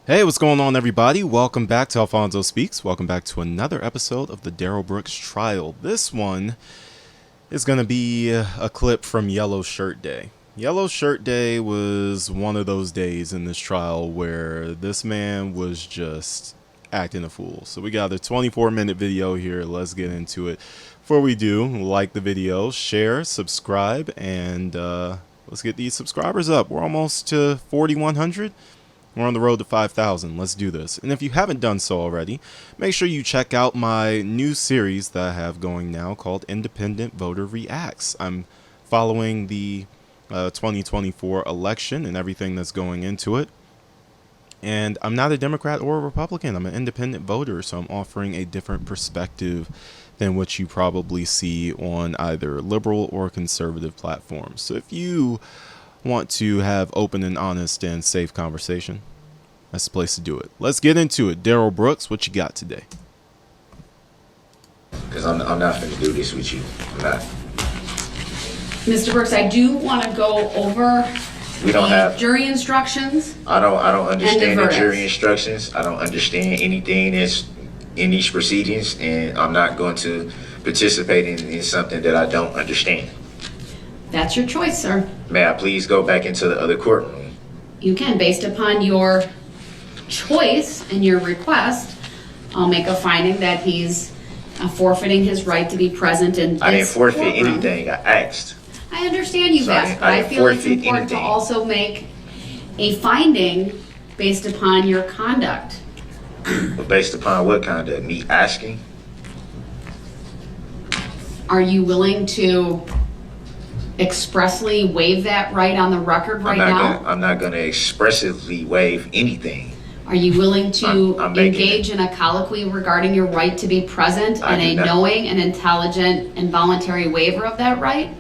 Hey, what's going on, everybody? Welcome back to Alphonso Speaks. Welcome back to another episode of the Darrell Brooks trial. This one is going to be a clip from Yellow Shirt Day. Yellow Shirt Day was one of those days in this trial where this man was just acting a fool. So we got a 24-minute video here. Let's get into it. Before we do, like the video, share, subscribe, and let's get these subscribers up. We're almost to 4,100. We're on the road to 5,000. Let's do this. And if you haven't done so already, make sure you check out my new series that I have going now called Independent Voter Reacts. I'm following the 2024 election and everything that's going into it. And I'm not a Democrat or a Republican. I'm an independent voter, so I'm offering a different perspective than what you probably see on either liberal or conservative platforms. So if you want to have open and honest and safe conversation, that's the place to do it. Let's get into it. Darrell Brooks, what you got today? Because I'm not going to do this with you. I'm not. Mr. Brooks, I do want to go over We don't have jury instructions. I don't understand the verdicts. jury instructions. I don't understand anything that's in these proceedings, and I'm not going to participate in something that I don't understand. That's your choice, sir. May I please go back into the other courtroom? You can, based upon your choice and your request, I'll make a finding that he's forfeiting his right to be present in this I didn't forfeit courtroom. anything. I asked. I understand you've So I asked, didn't- but I I didn't feel it's forfeit important to anything. also make a finding based upon your conduct. But based upon what kind of me asking? Are you willing to expressly waive that right on the record right now? I'm not going to expressively waive anything. Are you willing to I'm making engage in a colloquy regarding your right to be present I and do a not. knowing and intelligent and voluntary waiver of that right?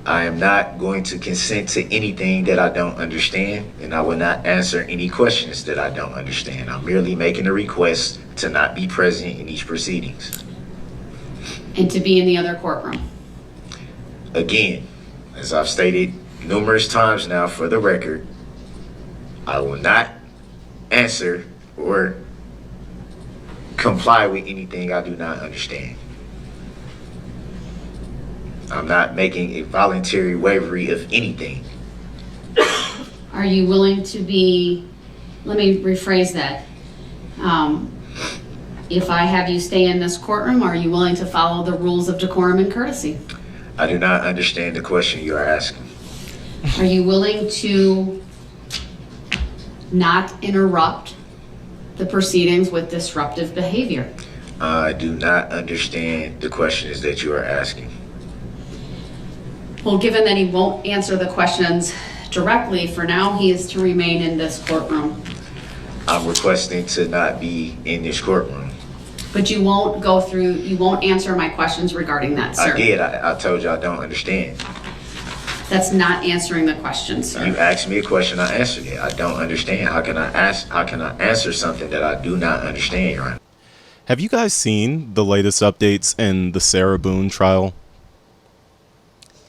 I am not going to consent to anything that I don't understand, and I will not answer any questions that I don't understand. I'm merely making a request to not be present in these proceedings. And to be in the other courtroom? Again, as I've stated numerous times now for the record, I will not answer or comply with anything I do not understand. I'm not making a voluntary waivery of anything. Are you willing to be, let me rephrase that. If I have you stay in this courtroom, are you willing to follow the rules of decorum and courtesy? I do not understand the question you are asking. Are you willing to not interrupt the proceedings with disruptive behavior? I do not understand the questions that you are asking. Well, given that he won't answer the questions directly, for now, he is to remain in this courtroom. I'm requesting to not be in this courtroom. But you won't answer my questions regarding that, sir. I did. I told you I don't understand. That's not answering the question, You sir. asked me a question, I answered it. I don't understand. How can I answer something that I do not understand, Your Honor? Have you guys seen the latest updates in the Sarah Boone trial?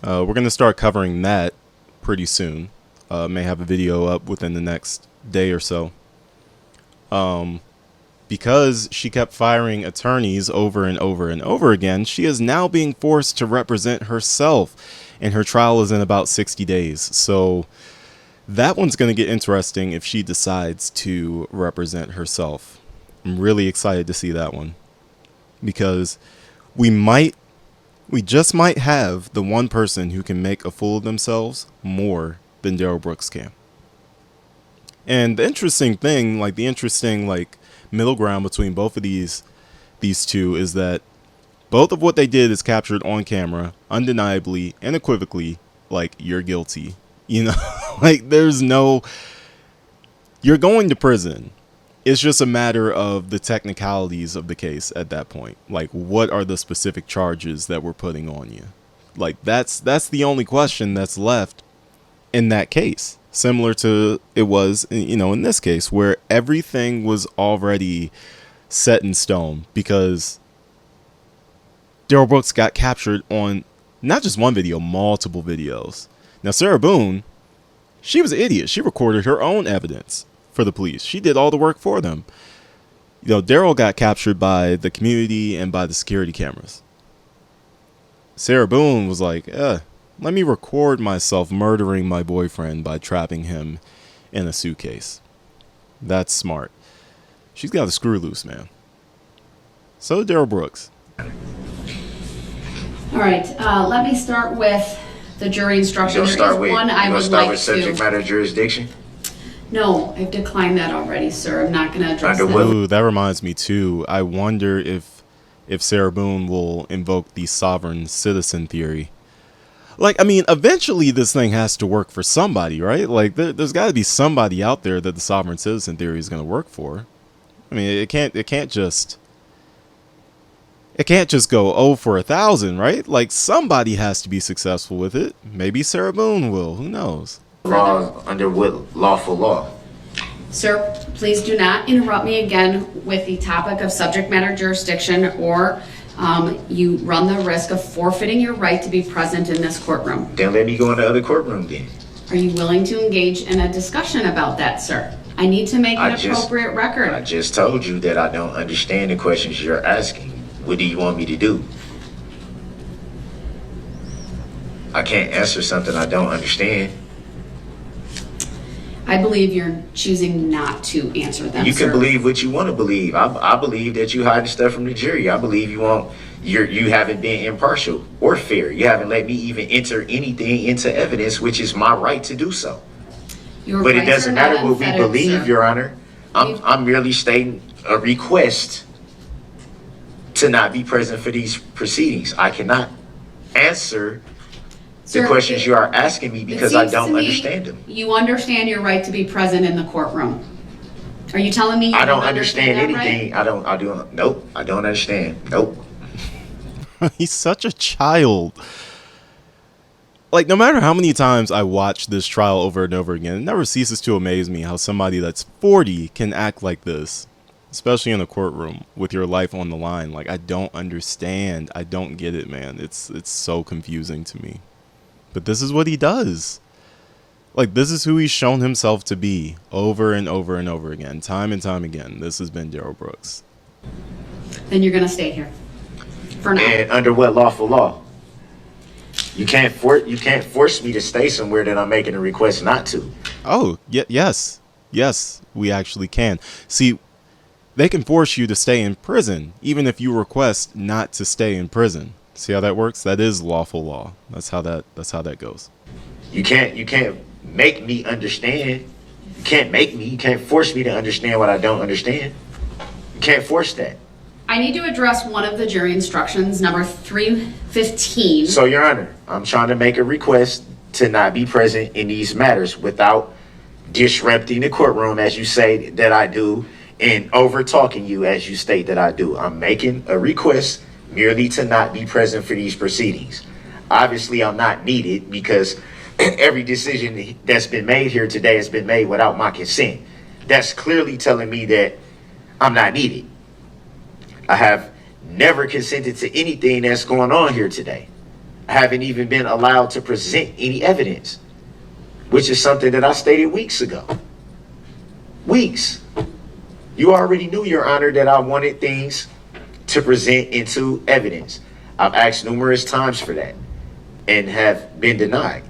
We're going to start covering that pretty soon. May have a video up within the next day or so. Because she kept firing attorneys over and over and over again, she is now being forced to represent herself, and her trial is in about 60 days. So that one's going to get interesting if she decides to represent herself. I'm really excited to see that one, because we just might have the one person who can make a fool of themselves more than Darrell Brooks can. And the interesting thing, middle ground between both of these two is that both of what they did is captured on camera, undeniably, unequivocally, like, you're guilty. You know, like, you're going to prison. It's just a matter of the technicalities of the case at that point. Like, what are the specific charges that we're putting on you? Like, that's the only question that's left in that case. Similar to it was, in this case, where everything was already set in stone because Darrell Brooks got captured on not just one video, multiple videos. Now, Sarah Boone, she was an idiot. She recorded her own evidence for the police. She did all the work for them. You know, Darrell got captured by the community and by the security cameras. Sarah Boone was like, let me record myself murdering my boyfriend by trapping him in a suitcase. That's smart. She's got a screw loose, man. So did Darrell Brooks. All right, let me start with the jury instruction. You gonna There is start with subject matter jurisdiction? No, I've declined that already, sir. I'm not going to address that. Ooh, that reminds me too. I wonder if Sarah Boone will invoke the sovereign citizen theory. Like, I mean, eventually this thing has to work for somebody, right? Like, there's got to be somebody out there that the sovereign citizen theory is going to work for. I mean, it can't just go 0 for 1,000, right? Like, somebody has to be successful with it. Maybe Sarah Boone will. Who knows? Under what lawful law? Sir, please do not interrupt me again with the topic of subject matter jurisdiction, or you run the risk of forfeiting your right to be present in this courtroom. Then let me go in the other courtroom then. Are you willing to engage in a discussion about that, sir? I need to make an appropriate record. I just told you that I don't understand the questions you're asking. What do you want me to do? I can't answer something I don't understand. I believe you're choosing not to answer them, You sir. can believe what you want to believe. I believe that you hiding stuff from the jury. I believe you haven't been impartial or fair. You haven't let me even enter anything into evidence, which is my right to do so. Your But it rights doesn't are not matter what we unfettered, believe, sir. Your Honor. I'm merely stating a request to not be present for these proceedings. I cannot answer the Sir, questions you are asking me it because I seems to don't me understand them. You understand your right to be present in the courtroom. Are you telling me you I don't understand that right? anything. Nope, I don't understand. Nope. He's such a child. Like, no matter how many times I watch this trial over and over again, it never ceases to amaze me how somebody that's 40 can act like this, especially in a courtroom with your life on the line. Like, I don't understand. I don't get it, man. It's so confusing to me. But this is what he does. Like, this is who he's shown himself to be over and over and over again, time and time again. This has been Darrell Brooks. Then you're going to stay here for now. And under what lawful law? You can't force me to stay somewhere that I'm making a request not to. Oh, yes, we actually can. See, they can force you to stay in prison, even if you request not to stay in prison. See how that works? That is lawful law. That's how that goes. You can't make me understand. You can't force me to understand what I don't understand. You can't force that. I need to address one of the jury instructions, number 315. So, Your Honor, I'm trying to make a request to not be present in these matters without disrupting the courtroom, as you say that I do, and over talking you, as you state that I do. I'm making a request merely to not be present for these proceedings. Obviously, I'm not needed because every decision that's been made here today has been made without my consent. That's clearly telling me that I'm not needed. I have never consented to anything that's going on here today. I haven't even been allowed to present any evidence, which is something that I stated weeks ago. Weeks. You already knew, Your Honor, that I wanted things to present into evidence. I've asked numerous times for that and have been denied.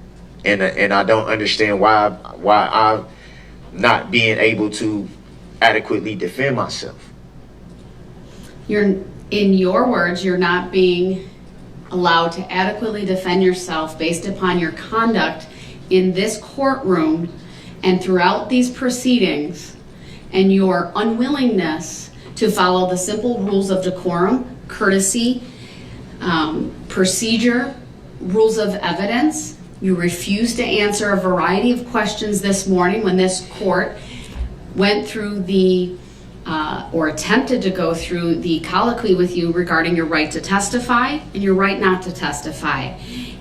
And I don't understand why I'm not being able to adequately defend myself. In your words, you're not being allowed to adequately defend yourself based upon your conduct in this courtroom and throughout these proceedings, and your unwillingness to follow the simple rules of decorum, courtesy, procedure, rules of evidence. You refused to answer a variety of questions this morning when this court went through or attempted to go through the colloquy with you regarding your right to testify and your right not to testify.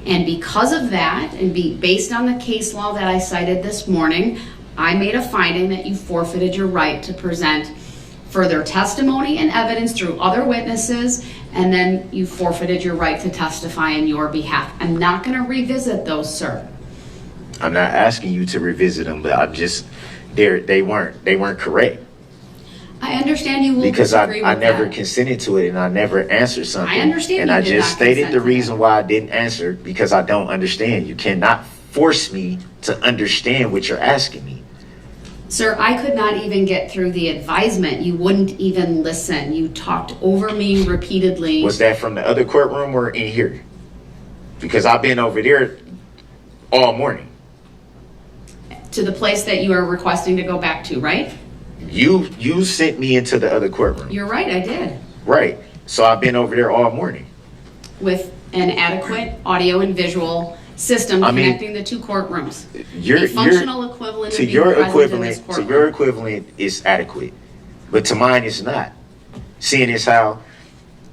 And because of that, and based on the case law that I cited this morning, I made a finding that you forfeited your right to present further testimony and evidence through other witnesses, and then you forfeited your right to testify in your behalf. I'm not going to revisit those, sir. I'm not asking you to revisit them, but I'm just They weren't correct. I understand you will Because I disagree with never that. consented to it and I never answered something. I understand And you I did just not stated consent the to reason that. why I didn't answer, because I don't understand. You cannot force me to understand what you're asking me. Sir, I could not even get through the advisement. You wouldn't even listen. You talked over me repeatedly. Was that from the other courtroom or in here? Because I've been over there all morning. To the place that you are requesting to go back to, right? You sent me into the other courtroom. You're right, I did. Right. So I've been over there all morning. With an adequate audio and visual system connecting the two courtrooms. The functional equivalent of being present in this to courtroom. your equivalent is adequate, but to mine it's not. Seeing as how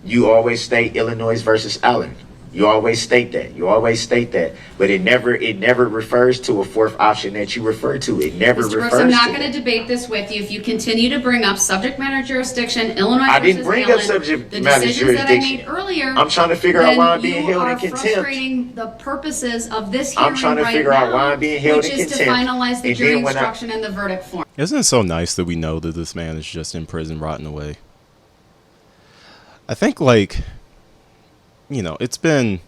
you always state Illinois versus Allen. You always state that, but it never refers to a fourth option that you refer to. It never Mr. refers Brooks, I'm not to going to that. debate this with you. If you continue to bring up subject matter jurisdiction, Illinois I versus didn't bring up Allen, subject the matter decisions that I jurisdiction. made earlier, I'm trying to figure out why I'm then being you held in are contempt. frustrating the purposes of this I'm hearing trying to right figure out now, why I'm being held which in is to contempt. finalize the And jury then when I- instruction and the verdict form. Isn't it so nice that we know that this man is just in prison rotting away? I think, like, you know, it's been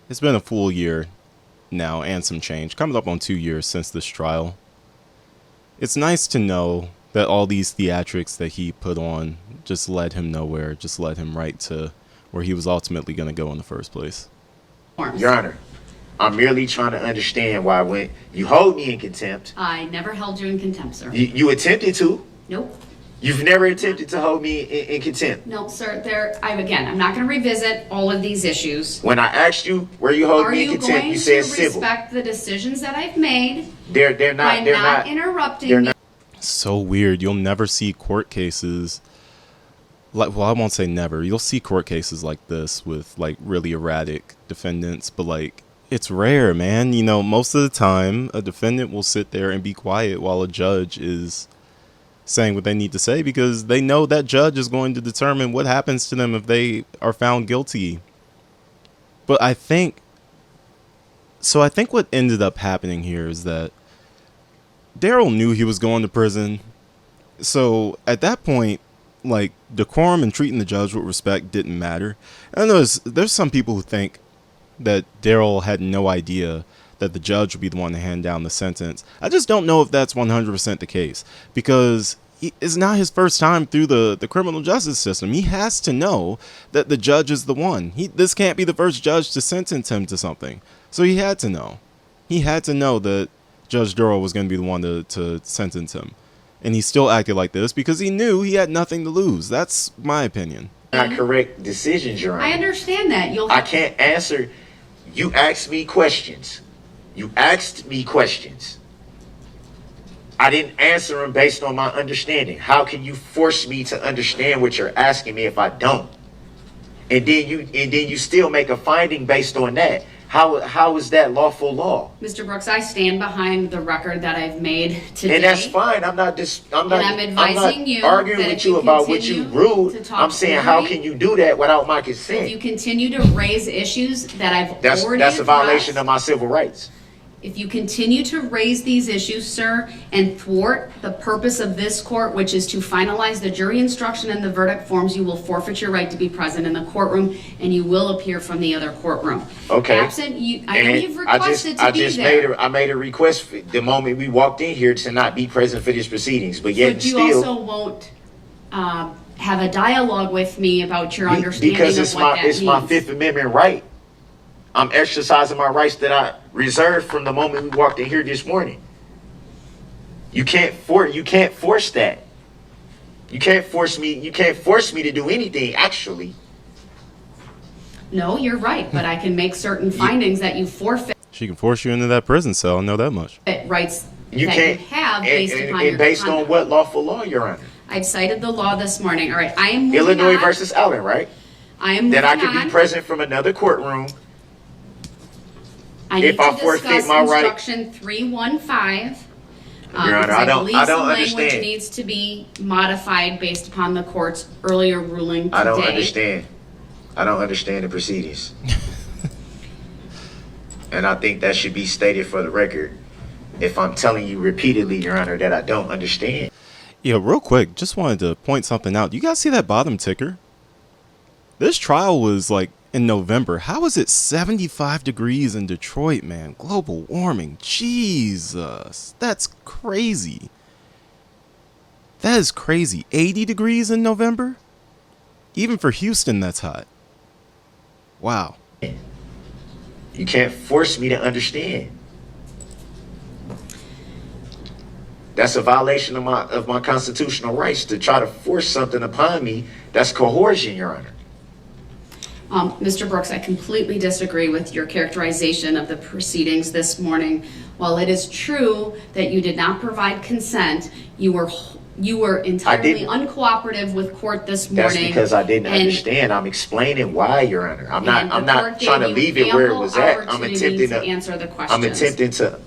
a full year now and some change, coming up on 2 years since this trial. It's nice to know that all these theatrics that he put on just led him nowhere, just led him right to where he was ultimately going to go in the first place. Your Honor, I'm merely trying to understand why when you hold me in contempt, I never held you in contempt, sir. you attempted to. Nope. You've never attempted to hold me in contempt. No, sir. I'm not going to revisit all of these issues. When I asked you where you hold Are me in you contempt, going you to said civil. respect the decisions that I've made They're by not not interrupting they're me? not. So weird. You'll never see court cases like, well, I won't say never. You'll see court cases like this with like really erratic defendants, but like it's rare, man. You know, most of the time a defendant will sit there and be quiet while a judge is saying what they need to say, because they know that judge is going to determine what happens to them if they are found guilty. But I think what ended up happening here is that Darrell knew he was going to prison. So at that point, like, decorum and treating the judge with respect didn't matter. And there's some people who think that Darrell had no idea that the judge would be the one to hand down the sentence. I just don't know if that's 100% the case, because it's not his first time through the criminal justice system. He has to know that the judge is the one. This can't be the first judge to sentence him to something. So he had to know. He had to know that Judge Darrell was going to be the one to sentence him. And he still acted like this because he knew he had nothing to lose. That's my opinion. Not correct decisions, Your Honor. I understand that. I can't answer. You asked me questions. I didn't answer them based on my understanding. How can you force me to understand what you're asking me if I don't? And then you still make a finding based on that. How is that lawful law? Mr. Brooks, I stand behind the record that I've made today. And that's fine. I'm not advising you arguing that with if you you about what you continue rude. to talk I'm saying, over how me, can you do that without my if you consent? continue to raise issues that I've That's already a violation addressed, of my civil rights. if you continue to raise these issues, sir, and thwart the purpose of this court, which is to finalize the jury instruction and the verdict forms, you will forfeit your right to be present in the courtroom, and you will appear from the other courtroom. Okay. Absent you, I know And you've requested to be there. I made a request the moment we walked in here to not be present for these proceedings, but yet But you still, also won't have a dialogue with me about your understanding because of what that means. it's my Fifth Amendment right. I'm exercising my rights that I reserved from the moment we walked in here this morning. You can't force that. You can't force me to do anything, actually. No, you're right, but I can make certain findings that you forfeit She can force you into that prison cell. I know that much. rights You that can't you have based upon your based on conduct. what lawful law, Your Honor? I've cited the law this morning. All right, I am moving Illinois on. versus Allen, right? I am moving That I can on. be present from another courtroom. I need if I to forfeit discuss my right- instruction 315. Your Honor, because I don't believe some understand. language needs to be modified based upon the court's earlier ruling today. I don't understand. I don't understand the proceedings. And I think that should be stated for the record. if I'm telling you repeatedly, Your Honor, that I don't understand. Yeah, real quick, just wanted to point something out. You guys see that bottom ticker? This trial was like in November. How is it 75 degrees in Detroit, man? Global warming. Jesus. That's crazy. That is crazy. 80 degrees in November? Even for Houston, that's hot. Wow. You can't force me to understand. That's a violation of my constitutional rights to try to force something upon me. That's coercion, Your Honor. Mr. Brooks, I completely disagree with your characterization of the proceedings this morning. While it is true that you did not provide consent, you were entirely uncooperative with court this morning. That's because I didn't understand. I'm explaining why, Your Honor. I'm not trying to leave it where it was at. I'm attempting to answer the questions. I'm attempting to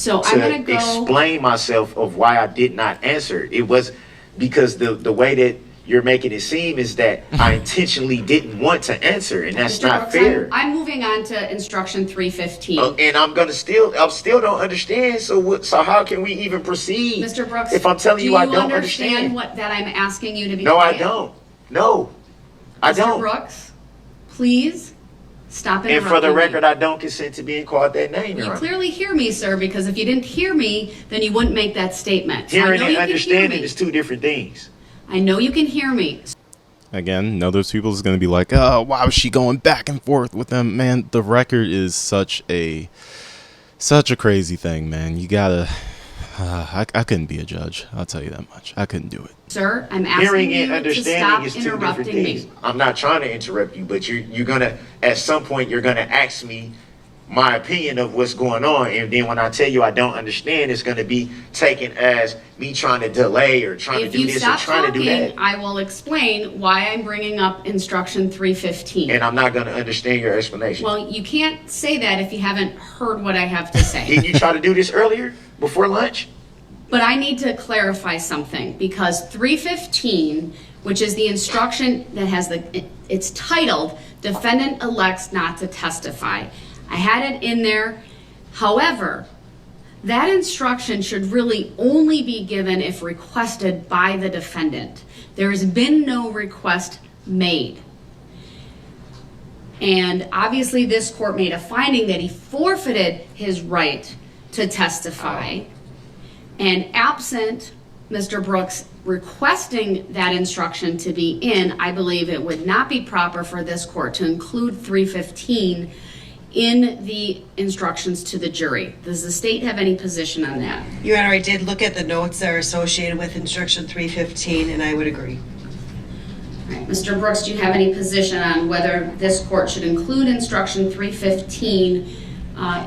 I'm going to explain myself of why I did not answer. It was because the way that you're making it seem is that I intentionally didn't want to answer, and that's Mr. not Brooks, fair. I'm moving on to instruction 315. And I still don't understand. So how can we even proceed? Mr. Brooks, if I'm telling you I don't understand what that I'm asking you to be No, quiet? I don't. No, I don't. Mr. Brooks, please stop interrupting And for the me. record, I don't consent to being called that name, Your You Honor. clearly hear me, sir, because if you didn't hear me, then you wouldn't make that statement. So Hearing I know and you can hear understanding me. is two different things. I know you can hear me. Again, those people is going to be like, oh, why was she going back and forth with them? Man, the record is such a crazy thing, man. You gotta, I couldn't be a judge. I'll tell you that much. I couldn't do it. Sir, I'm asking Hearing you and to understanding stop is two different interrupting things. me. I'm not trying to interrupt you, but you're gonna, at some point, you're gonna ask me my opinion of what's going on, and then when I tell you I don't understand, it's gonna be taken as me trying to delay or trying If to do you this or stop trying to do talking, that. I will explain why I'm bringing up instruction 315. And I'm not gonna understand your explanation. Well, you can't say that if you haven't heard what I have to say. Didn't you try to do this earlier, before lunch? But I need to clarify something, because 315, which is the instruction that has it's titled, Defendant Elects Not to Testify. I had it in there. However, that instruction should really only be given if requested by the defendant. There has been no request made. And obviously this court made a finding that he forfeited his right to testify. And absent Mr. Brooks requesting that instruction to be in, I believe it would not be proper for this court to include 315 in the instructions to the jury. Does the state have any position on that? Your Honor, I did look at the notes that are associated with instruction 315, and I would agree. All right, Mr. Brooks, do you have any position on whether this court should include instruction 315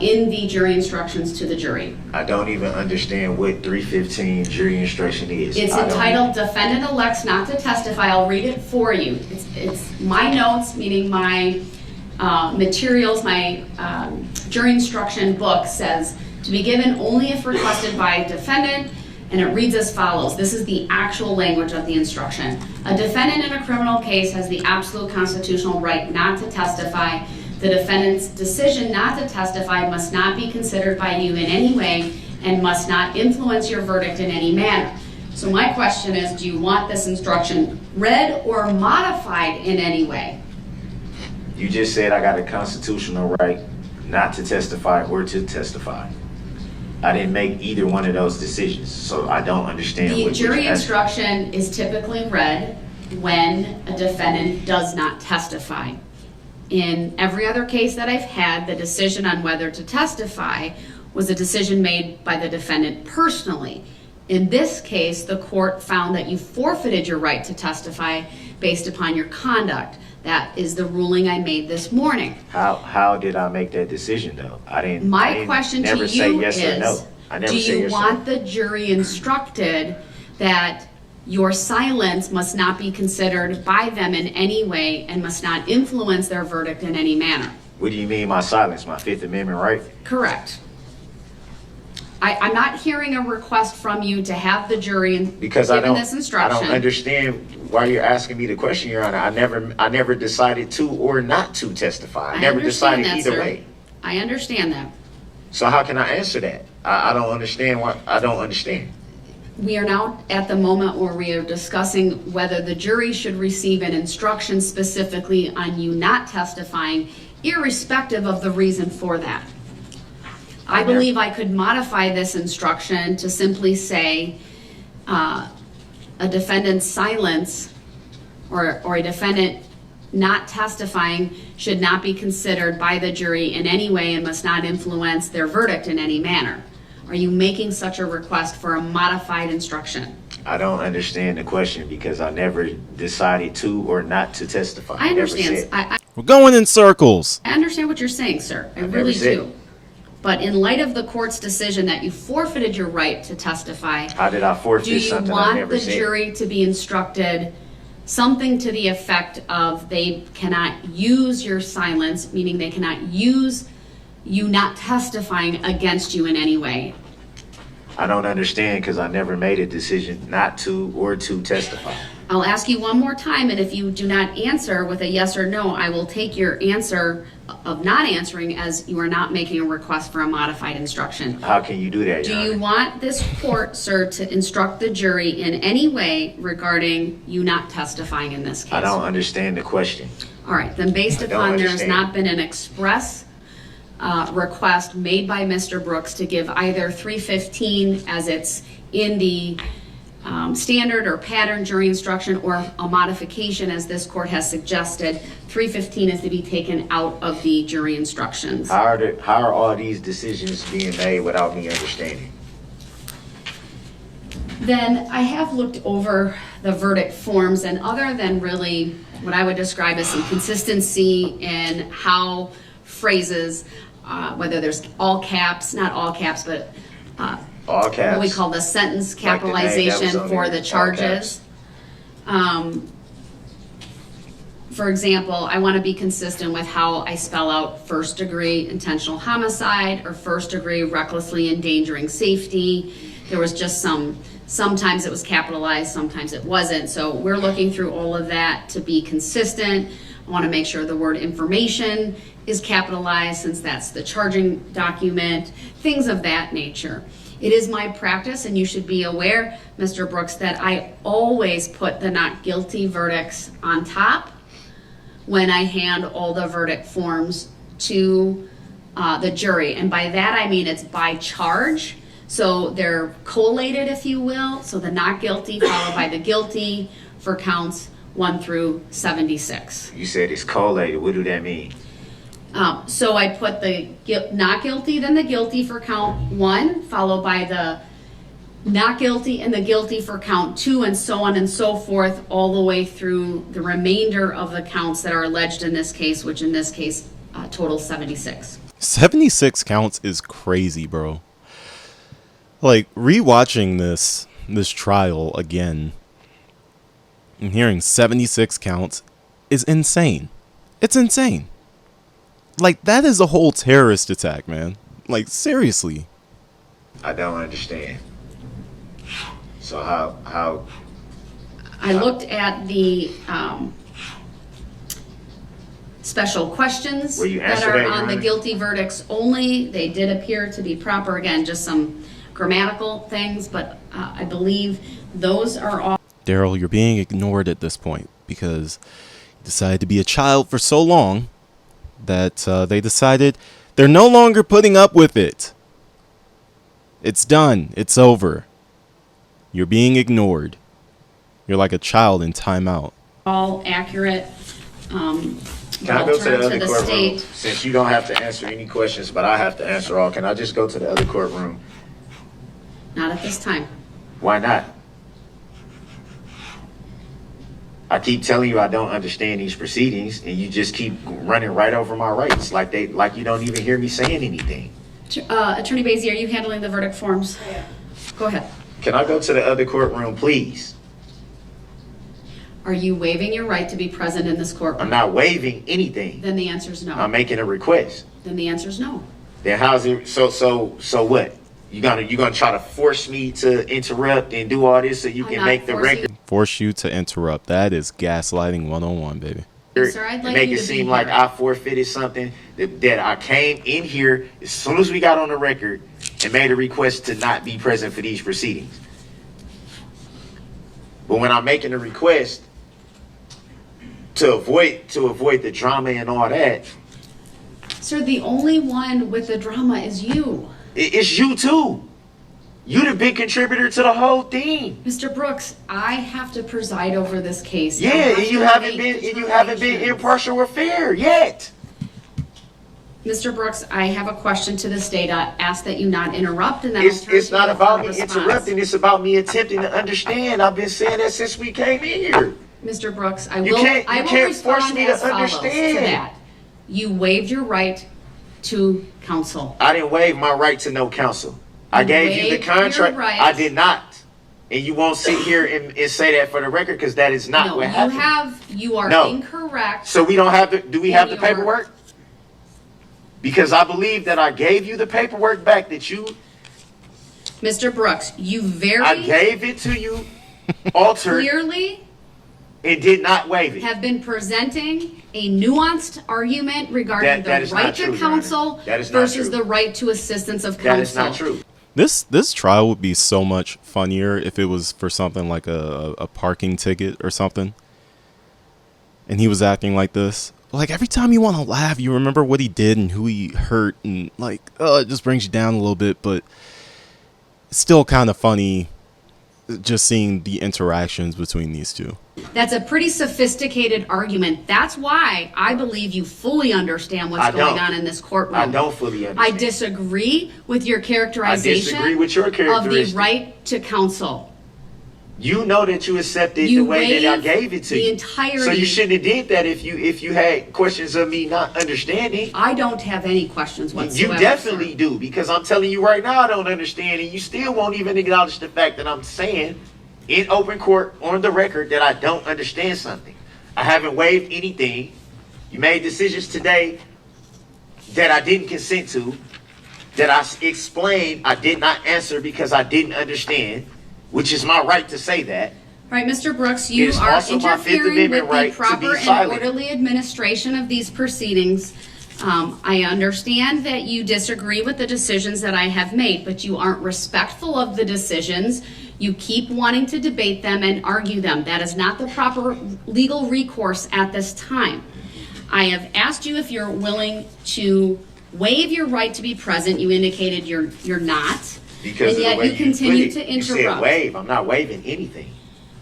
in the jury instructions to the jury? I don't even understand what 315 jury instruction is. It's entitled Defendant Elects Not to Testify. I'll read it for you. It's my notes, meaning my materials, my jury instruction book says to be given only if requested by a defendant, and it reads as follows. This is the actual language of the instruction. A defendant in a criminal case has the absolute constitutional right not to testify. The defendant's decision not to testify must not be considered by you in any way and must not influence your verdict in any manner. So my question is, do you want this instruction read or modified in any way? You just said I got a constitutional right not to testify or to testify. I didn't make either one of those decisions, so I don't understand. The what jury you're asking. instruction is typically read when a defendant does not testify. In every other case that I've had, the decision on whether to testify was a decision made by the defendant personally. In this case, the court found that you forfeited your right to testify based upon your conduct. That is the ruling I made this morning. How did I make that decision though? I didn't. My question to never say you yes or no. is, I never do say you yes or want no. the jury instructed that your silence must not be considered by them in any way and must not influence their verdict in any manner? What do you mean my silence? My Fifth Amendment right? Correct. I'm not hearing a request from you to have the jury Because given this instruction. I don't understand why you're asking me the question, Your Honor. I never decided to or not to testify. I never understand decided that, either sir. way. I understand that. So how can I answer that? I don't understand why. I don't understand. We are now at the moment where we are discussing whether the jury should receive an instruction specifically on you not testifying, irrespective of the reason for that. I believe I could modify this instruction to simply say a defendant's silence or a defendant not testifying should not be considered by the jury in any way and must not influence their verdict in any manner. Are you making such a request for a modified instruction? I don't understand the question because I never decided to or not to testify. I understand. We're going in circles. I understand what you're saying, sir. I really do. But in light of the court's decision that you forfeited your right to testify, how did I forfeit something I never said? Do you want the jury to be instructed something to the effect of they cannot use your silence, meaning they cannot use you not testifying against you in any way? I don't understand because I never made a decision not to or to testify. I'll ask you one more time, and if you do not answer with a yes or no, I will take your answer of not answering as you are not making a request for a modified instruction. How can you do that, Do Your you Honor? want this court, sir, to instruct the jury in any way regarding you not testifying in this case? I don't understand the question. All right, then based I don't upon there has understand. not been an express request made by Mr. Brooks to give either 315 as it's in the standard or pattern jury instruction or a modification as this court has suggested, 315 is to be taken out of the jury instructions. How are all these decisions being made without me understanding? Then I have looked over the verdict forms, and other than really what I would describe as some consistency in how phrases, whether there's all caps, not all caps, but All caps? what we call the sentence Like the name that was capitalization on for there, the all charges. For example, I want to be consistent with how I spell out first degree intentional homicide or first degree recklessly endangering safety. There was just sometimes it was capitalized, sometimes it wasn't. So we're looking through all of that to be consistent. I want to make sure the word information is capitalized since that's the charging document, things of that nature. It is my practice, and you should be aware, Mr. Brooks, that I always put the not guilty verdicts on top when I hand all the verdict forms to the jury. And by that I mean it's by charge. So they're collated, if you will. So the not guilty followed by the guilty for counts 1 through 76. You said it's collated. What do that mean? So I put the not guilty, then the guilty for count 1, followed by the not guilty and the guilty for count 2, and so on and so forth, all the way through the remainder of the counts that are alleged in this case, which in this case total 76. 76 counts is crazy, bro. Like, rewatching this trial again and hearing 76 counts is insane. It's insane. Like, that is a whole terrorist attack, man. Like, seriously. I don't understand. So how? I looked at the special questions Will you that answer are that, Your on the Honor? guilty verdicts only. They did appear to be proper. Again, just some grammatical things, but I believe those are all. Darrell, you're being ignored at this point because you decided to be a child for so long that they decided they're no longer putting up with it. It's done. It's over. You're being ignored. You're like a child in timeout. All accurate. Can I go to the other courtroom? state. Since you don't have to answer any questions, but I have to answer all, can I just go to the other courtroom? Not at this time. Why not? I keep telling you I don't understand these proceedings, and you just keep running right over my rights, like you don't even hear me saying anything. Attorney Basie, are you handling the verdict forms? Yeah. Go ahead. Can I go to the other courtroom, please? Are you waiving your right to be present in this courtroom? I'm not waiving anything. Then the answer is no. I'm making a request. Then the answer is no. Then how's it? So what? You gonna try to force me to interrupt and do all this so you I'm can not make the forcing record? Force you to interrupt. That is gaslighting 101, baby. Sir, I'd like Make you it to be seem like here. I forfeited something that I came in here as soon as we got on the record and made a request to not be present for these proceedings. But when I'm making a request to avoid the drama and all that, Sir, the only one with the drama is you. it's you too. You the big contributor to the whole thing. Mr. Brooks, I have to preside over this case. I Yeah, have and you to haven't make been determinations. impartial or fair yet. Mr. Brooks, I have a question to the state. I ask that you not interrupt, and then I'll It's turn to not you about for a me response. interrupting. It's about me attempting to understand. I've been saying that since we came in here. Mr. Brooks, I You will can't respond force me as to follows to understand. that. You waived your right to counsel. I didn't waive my right to no counsel. I You gave you the waived your contract. right. I did not. And you won't sit here and say that for the record, because that is not No, what happened. you are No. incorrect. So we don't have the, do we have the In your- paperwork? Because I believe that I gave you the paperwork back that you, Mr. Brooks, you I very gave it to you, altered, clearly and did not waive it. have been presenting a nuanced argument regarding That the is not right true, to Your Honor. counsel That is not versus true. the right to assistance of counsel. That is not true. This trial would be so much funnier if it was for something like a parking ticket or something. And he was acting like this. Like, every time you want to laugh, you remember what he did and who he hurt, and like, it just brings you down a little bit, but it's still kind of funny just seeing the interactions between these two. That's a pretty sophisticated argument. That's why I believe you fully understand what's I going don't. on in this courtroom. I don't fully I understand. disagree with your characterization disagree with your of the characteristic. right to counsel. You know that you accepted You the way that I waived gave it to the you. entirety- So you shouldn't have did that if you had questions of me not understanding. I don't have any questions whatsoever. You definitely sir. do, because I'm telling you right now I don't understand, and you still won't even acknowledge the fact that I'm saying in open court on the record that I don't understand something. I haven't waived anything. You made decisions today that I didn't consent to, that I explained I did not answer because I didn't understand, which is my right to say that. All right, Mr. Brooks, It you is are also my Fifth interfering Amendment with right the to be proper and silent. orderly administration of these proceedings. I understand that you disagree with the decisions that I have made, but you aren't respectful of the decisions. You keep wanting to debate them and argue them. That is not the proper legal recourse at this time. I have asked you if you're willing to waive your right to be present. You indicated you're not. Because and of yet the way you continue put it. to You said interrupt. waive. I'm not waiving anything.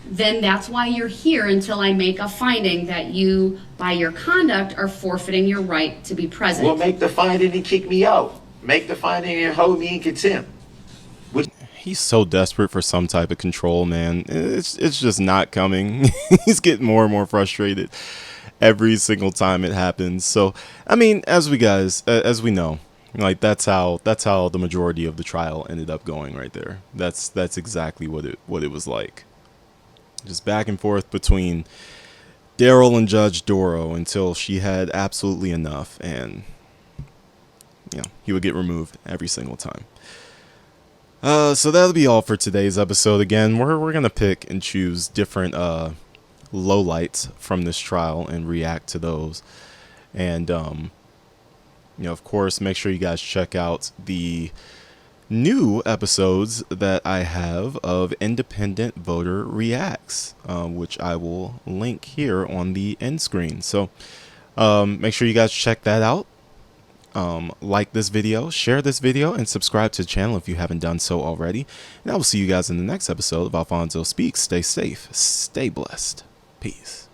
Then that's why you're here until I make a finding that you, by your conduct, are forfeiting your right to be present. Well, make the finding and kick me out. Make the finding and hold me in contempt. He's so desperate for some type of control, man. It's just not coming. He's getting more and more frustrated every single time it happens. So, I mean, as we know, like that's how the majority of the trial ended up going right there. That's exactly what it was like. Just back and forth between Darrell and Judge Doro until she had absolutely enough, and he would get removed every single time. So that'll be all for today's episode. Again, we're gonna pick and choose different lowlights from this trial and react to those. And of course, make sure you guys check out the new episodes that I have of Independent Voter Reacts, which I will link here on the end screen. So make sure you guys check that out. Like this video, share this video, and subscribe to the channel if you haven't done so already. And I will see you guys in the next episode of Alphonso Speaks. Stay safe, stay blessed. Peace.